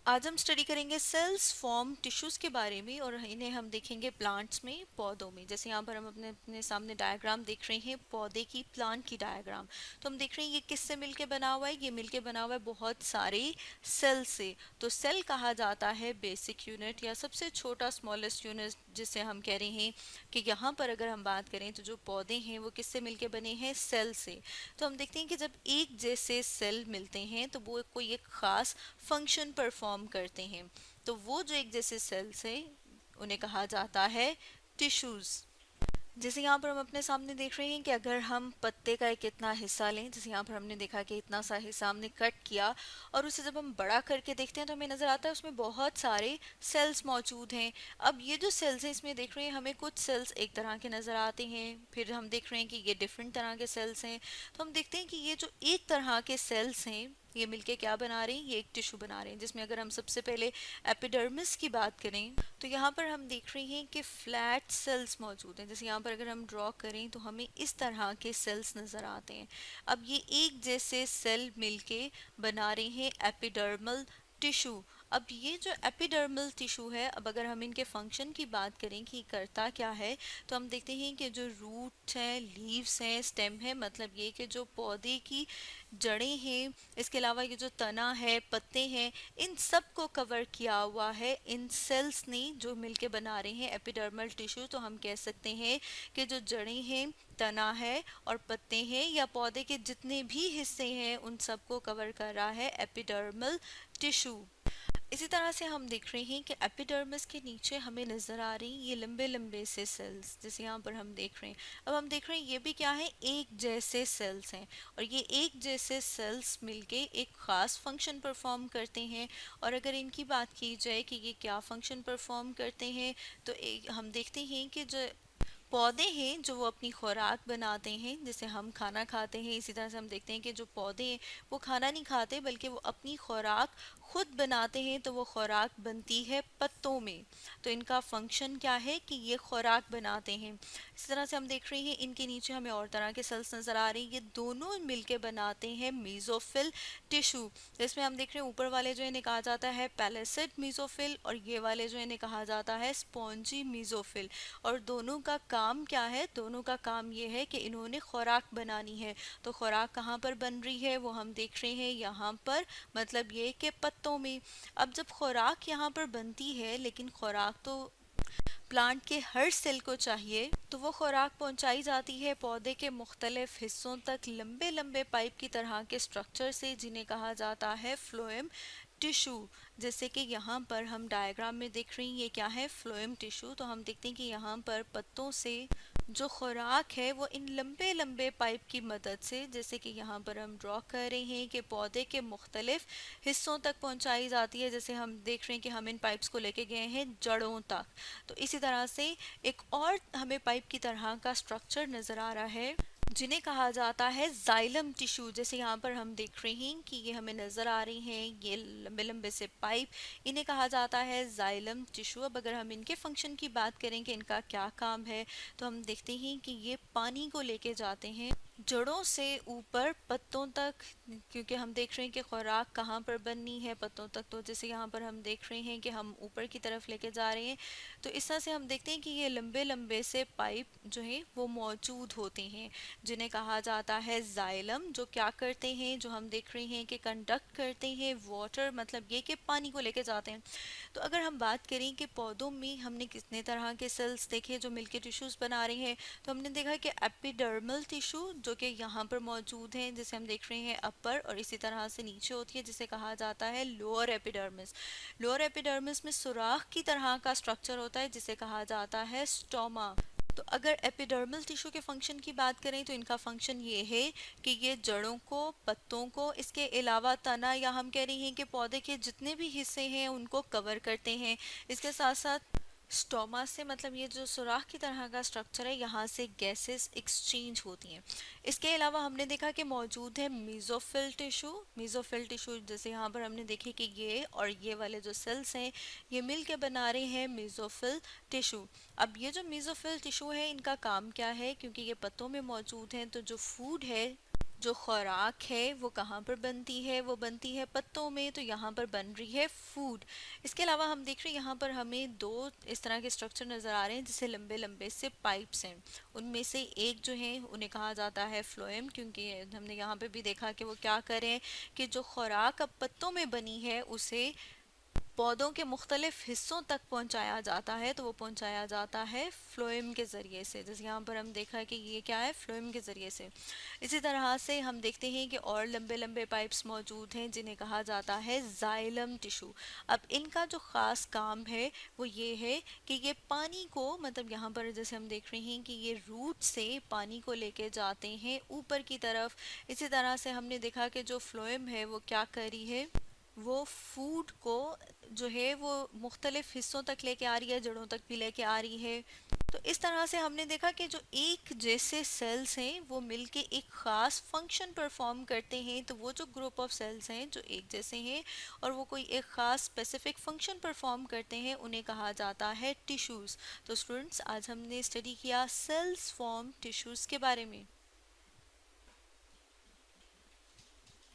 आज हम स्टडी करेंगे सेल्स फॉर्म टिश्यूज के बारे में और इन्हें हम देखेंगे प्लांट्स में, पौधों में। जैसे यहाँ पर हम अपने अपने सामने डायग्राम देख रहे हैं, पौधे की, प्लांट की डायग्राम। तो हम देख रहे हैं ये किससे मिलके बना हुआ है। ये मिलके बना हुआ है बहुत सारे सेल से। तो सेल कहा जाता है बेसिक यूनिट या सबसे छोटा स्मॉलेस्ट यूनिट, जिसे हम कह रहे हैं कि यहाँ पर अगर हम बात करें तो जो पौधे हैं वो किससे मिलके बने हैं, सेल से। तो हम देखते हैं कि जब एक जैसे सेल मिलते हैं तो वो कोई एक खास फंक्शन परफॉर्म करते हैं। तो वो जो एक जैसे सेल्स हैं उन्हें कहा जाता है टिश्यूज। जैसे यहाँ पर हम अपने सामने देख रहे हैं कि अगर हम पत्ते का एक इतना हिस्सा लें, जैसे यहाँ पर हमने देखा कि इतना सा हिस्सा हमने कट किया और उसे जब हम बड़ा करके देखते हैं तो हमें नज़र आता है उसमें बहुत सारे सेल्स मौजूद हैं। अब ये जो सेल्स हैं इसमें देख रहे हैं हमें कुछ सेल्स एक तरह के नज़र आते हैं, फिर हम देख रहे हैं कि ये डिफरेंट तरह के सेल्स हैं। तो हम देखते हैं कि ये जो एक तरह के सेल्स हैं ये मिलके क्या बना रहे हैं, ये एक टिश्यू बना रहे हैं। जिसमें अगर हम सबसे पहले एपिडर्मिस की बात करें तो यहाँ पर हम देख रहे हैं कि फ्लैट सेल्स मौजूद हैं। जैसे यहाँ पर अगर हम ड्रॉ करें तो हमें इस तरह के सेल्स नज़र आते हैं। अब ये एक जैसे सेल मिलके बना रहे हैं एपिडर्मल टिश्यू। अब ये जो एपिडर्मल टिश्यू है, अब अगर हम इनके फंक्शन की बात करें कि करता क्या है, तो हम देखते हैं कि जो रूट हैं, लीव्स हैं, स्टेम है, मतलब ये कि जो पौधे की जड़ें हैं, इसके अलावा ये जो तना है, पत्ते हैं, इन सब को कवर किया हुआ है इन सेल्स ने जो मिलके बना रहे हैं एपिडर्मल टिश्यू। तो हम कह सकते हैं कि जो जड़ें हैं, तना है और पत्ते हैं या पौधे के जितने भी हिस्से हैं उन सबको कवर कर रहा है एपिडर्मल टिश्यू। इसी तरह से हम देख रहे हैं कि एपिडर्मिस के नीचे हमें नज़र आ रही ये लंबे लंबे से सेल्स, जैसे यहाँ पर हम देख रहे हैं। अब हम देख रहे हैं ये भी क्या है, एक जैसे सेल्स हैं और ये एक जैसे सेल्स मिलके एक ख़ास फंक्शन परफॉर्म करते हैं। और अगर इनकी बात की जाए कि ये क्या फंक्शन परफॉर्म करते हैं, तो हम देखते हैं कि जो पौधे हैं जो वो अपनी खुराक बनाते हैं, जैसे हम खाना खाते हैं, इसी तरह से हम देखते हैं कि जो पौधे हैं वो खाना नहीं खाते बल्कि वो अपनी खुराक खुद बनाते हैं। तो वो खुराक बनती है पत्तों में। तो इनका फंक्शन क्या है कि ये खुराक बनाते हैं। इस तरह से हम देख रहे हैं इनके नीचे हमें और तरह के सेल्स नज़र आ रही हैं। ये दोनों मिलके बनाते हैं मीजोफिल टिश्यू। जिसमें हम देख रहे हैं ऊपर वाले जो इन्हें कहा जाता है पैलेसिड मीजोफिल और ये वाले जो इन्हें कहा जाता है स्पॉन्जी मीजोफिल। और दोनों का काम क्या है, दोनों का काम ये है कि इन्होंने खुराक बनानी है। तो खुराक कहाँ पर बन रही है वो हम देख रहे हैं यहाँ पर, मतलब ये कि पत्तों में। अब जब खुराक यहाँ पर बनती है, लेकिन खुराक तो प्लांट के हर सेल को चाहिए, तो वो खुराक पहुंचाई जाती है पौधे के मुख्तलिफ हिस्सों तक लंबे लंबे पाइप की तरह के स्ट्रक्चर से, जिन्हें कहा जाता है फ्लोएम टिश्यू। जैसे कि यहाँ पर हम डायग्राम में देख रही हैं ये क्या है, फ्लोएम टिश्यू। तो हम देखते हैं कि यहाँ पर पत्तों से जो खुराक है वो इन लंबे लंबे पाइप की मदद से, जैसे कि यहाँ पर हम ड्रॉ कर रहे हैं कि पौधे के मुख्तलिफ हिस्सों तक पहुँचाई जाती है। जैसे हम देख रहे हैं कि हम इन पाइप्स को लेके गए हैं जड़ों तक। तो इसी तरह से एक और हमें पाइप की तरह का स्ट्रक्चर नज़र आ रहा है जिन्हें कहा जाता है जाइलम टिश्यू। जैसे यहाँ पर हम देख रहे हैं कि ये हमें नज़र आ रही हैं ये लंबे लंबे से पाइप, इन्हें कहा जाता है जाइलम टिश्यू। अब अगर हम इनके फंक्शन की बात करें कि इनका क्या काम है, तो हम देखते हैं कि ये पानी को लेके जाते हैं जड़ों से ऊपर पत्तों तक, क्योंकि हम देख रहे हैं कि खुराक कहाँ पर बननी है, पत्तों तक। तो जैसे यहाँ पर हम देख रहे हैं कि हम ऊपर की तरफ लेके जा रहे हैं। तो इस तरह से हम देखते हैं कि ये लंबे लंबे से पाइप जो हैं वो मौजूद होते हैं जिन्हें कहा जाता है जाइलम, जो क्या करते हैं, जो हम देख रहे हैं कि कंडक्ट करते हैं वाटर, मतलब ये कि पानी को लेके जाते हैं। तो अगर हम बात करें कि पौधों में हमने कितने तरह के सेल्स देखे जो मिलके टिश्यूज बना रहे हैं, तो हमने देखा कि एपिडर्मल टिश्यू जो कि यहाँ पर मौजूद है, जिसे हम देख रहे हैं अपर, और इसी तरह से नीचे होती है जिसे कहा जाता है लोअर एपिडर्मिस। लोअर एपिडर्मिस में सुराख की तरह का स्ट्रक्चर होता है जिसे कहा जाता है स्टोमा। तो अगर एपिडर्मल टिश्यू के फंक्शन की बात करें तो इनका फंक्शन ये है कि ये जड़ों को, पत्तों को, इसके अलावा तना या हम कह रहे हैं कि पौधे के जितने भी हिस्से हैं उनको कवर करते हैं। इसके साथ साथ स्टोमा से, मतलब ये जो सुराख की तरह का स्ट्रक्चर है, यहाँ से गैसेस एक्सचेंज होती हैं। इसके अलावा हमने देखा कि मौजूद है मीजोफिल टिश्यू। मीजोफिल टिश्यू जैसे यहाँ पर हमने देखे कि ये और ये वाले जो सेल्स हैं ये मिल के बना रहे हैं मीजोफिल टिश्यू। अब ये जो मीजोफिल टिश्यू है इनका काम क्या है, क्योंकि ये पत्तों में मौजूद हैं तो जो फूड है जो खुराक है वो कहाँ पर बनती है, वो बनती है पत्तों में, तो यहाँ पर बन रही है फूड। इसके अलावा हम देख रहे हैं यहाँ पर हमें दो इस तरह के स्ट्रक्चर नज़र आ रहे हैं जिससे लंबे लंबे से पाइप्स हैं। उनमें से एक जो है उन्हें कहा जाता है फ्लोएम, क्योंकि हमने यहाँ पे भी देखा कि वो क्या करें कि जो खुराक अब पत्तों में बनी है उसे पौधों के मुख्तलिफ हिस्सों तक पहुंचाया जाता है, तो वो पहुंचाया जाता है फ्लोएम के ज़रिए से। जैसे यहाँ पर हम देखा कि ये क्या है, फ्लोएम के ज़रिए से। इसी तरह से हम देखते हैं कि और लंबे लंबे पाइप्स मौजूद हैं जिन्हें कहा जाता है जाइलम टिश्यू। अब इनका जो ख़ास काम है वो ये है कि ये पानी को, मतलब यहाँ पर जैसे हम देख रहे हैं कि ये रूट से पानी को लेके जाते हैं ऊपर की तरफ। इसी तरह से हमने देखा कि जो फ्लोएम है वो क्या करी है, वो फूड को जो है वो मुख्तलिफ हिस्सों तक लेके आ रही है, जड़ों तक भी लेके आ रही है। तो इस तरह से हमने देखा कि जो एक जैसे सेल्स हैं वो मिलके एक ख़ास फंक्शन परफॉर्म करते हैं। तो वो जो ग्रुप ऑफ सेल्स हैं जो एक जैसे हैं और वो कोई एक ख़ास स्पेसिफिक फंक्शन परफॉर्म करते हैं, उन्हें कहा जाता है टिश्यूज़। तो स्टूडेंट्स, आज हमने स्टडी किया सेल्स फॉर्म टिश्यूज़ के बारे में।